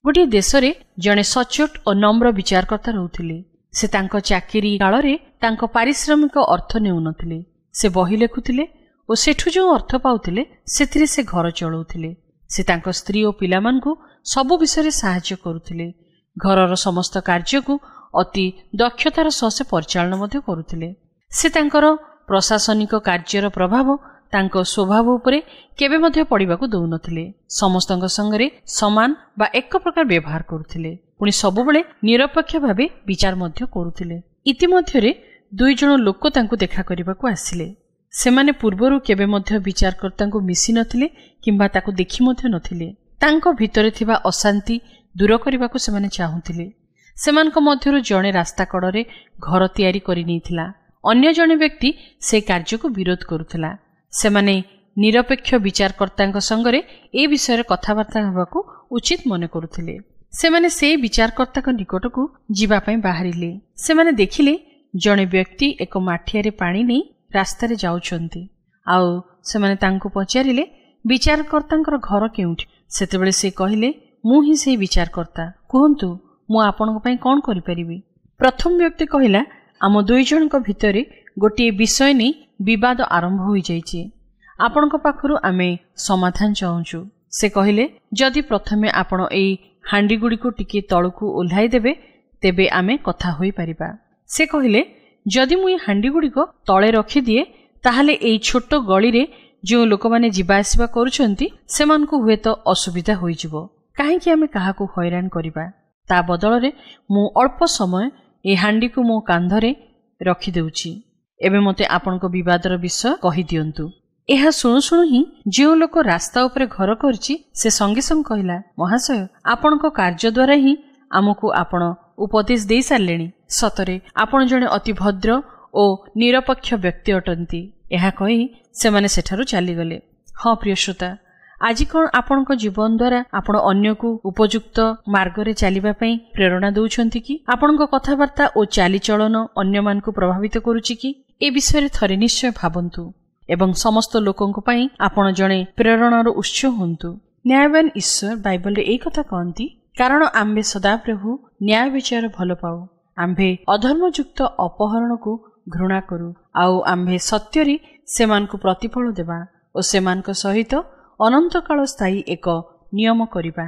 गोटे देशरे जड़े सचोट और नम्र विचारकर्ता रोते। से तांको चाकरी काଳରେ तांको पारिश्रमिक अर्थ नेउनथिले। से बही लेखुथिले और सेठु जो अर्थ पाउथिले सेथिरे से घर चलाउथिले। से तांको स्त्री और पिलामानकु सबु विषय साहाय्य करुथिले। घरर समस्त कार्यकु अति दक्षतार सह से परिचालन मध्य करुथिले। से तांकर प्रशासनिक कार्यर प्रभाव तांको स्वभाव उपरे केबे मध्य पड़िबाकु दउनथिले। समस्तଙ୍କ संगरे समान बा एक प्रकार व्यवहार करुथिले। पुणी सबुबेले निरपेक्ष भावे विचार मध्य करुथिले। इतिमध्यरे दुई जण लोक तांको देखा करिबाकु आसिले। सेमाने पूर्वरु केबे मध्य विचारकर्तांको मिसी नथिले किंबा ताको देखि मध्य नथिले। तांको भितरे थिबा अशांति दूर करिबाकु सेमाने चाहुथिले। सेमानक मध्यरु जणे रास्ता कड़रे घर तयारी करि नैथिला। अन्य जणे व्यक्ति से कार्यको विरोध करुथिला। सेमाने निरपेक्ष विचारकर्तांक संगरे ए विषय कथाबार्ता हेबाकु उचित मने करुथिले। सेमाने से विचारकर्ताक निकटकु जीवा पई बाहरिले। सेमाने देखिले जणे व्यक्ति एक माठियारे पानी नै रास्ता रे जाउछंती। आउ सेमाने तांको पचारिले विचारकर्तांकर घर केउठी। सेतेबेले से कहिले मु ही से विचारकर्ता, कहंतु मु आपनक पई कोन करि परिबी। प्रथम व्यक्ति कहिला आम दुई जनक भितरे गोटे विषय नै विवाद आरंभ होई जाइछि। आपनक पाखरु आमे समाधान चाहूछु। से कहिले जदि प्रथमे आपण एई हांडी गुडी को टिके तळकु ओल्हाई देबे तेबे आमे कथा होई परिबा। से कहिले जदि मुई हांडी गुडी को तळे रखि दिए ताहाले एई छोटो गळी रे जो लोक माने जिबा आसीबा करूछंती सेमानकु हुए तो असुविधा होई जिवो। काहे कि आमे काहाकु हैरान करिबा। ता बदल रे मु अल्प समय ए हांडी को मो कांधरे रखि देउछि। एबे मते आपनको विवादर विषय कहि दियंतु। एहा सुनु सुनु ही जो लोक रास्ता उपरे घर करछि से संगे संग कहिला, महाशय आपनको कार्य द्वारा ही आमको आपण उपदेश देई सारलेणी। सतरे आपण जणे अति भद्र ओ निरपेक्ष व्यक्ति अटंती। एहा कहि सेमाने सेठारु चाली गले। हाँ प्रिय श्रोता, आज कोन आपनको जीवन द्वारा आपण अन्यकु उपयुक्त मार्ग रे चलिबा पई प्रेरणा दउछंती कि आपनको कथाबार्ता ओ चाली चलन अन्य मानकु प्रभावित करूछि कि ए विषय थरे निश्चय भाबंतु एवं समस्त लोकंक पई आपण जणे प्रेरणार उत्स हुंतु। न्यायवान ईश्वर बाइबल रे ए कथा कहंती, कारण आम्भे सदा प्रभु न्याय विचार भल पाऊ। आम्भे अधर्मयुक्त अपहरण को घृणा करू। आउ आम्भे सत्यरी सेमानकु प्रतिफल देबा ओ सेमानक सहित अनंत काल स्थायी एक नियम करिबा।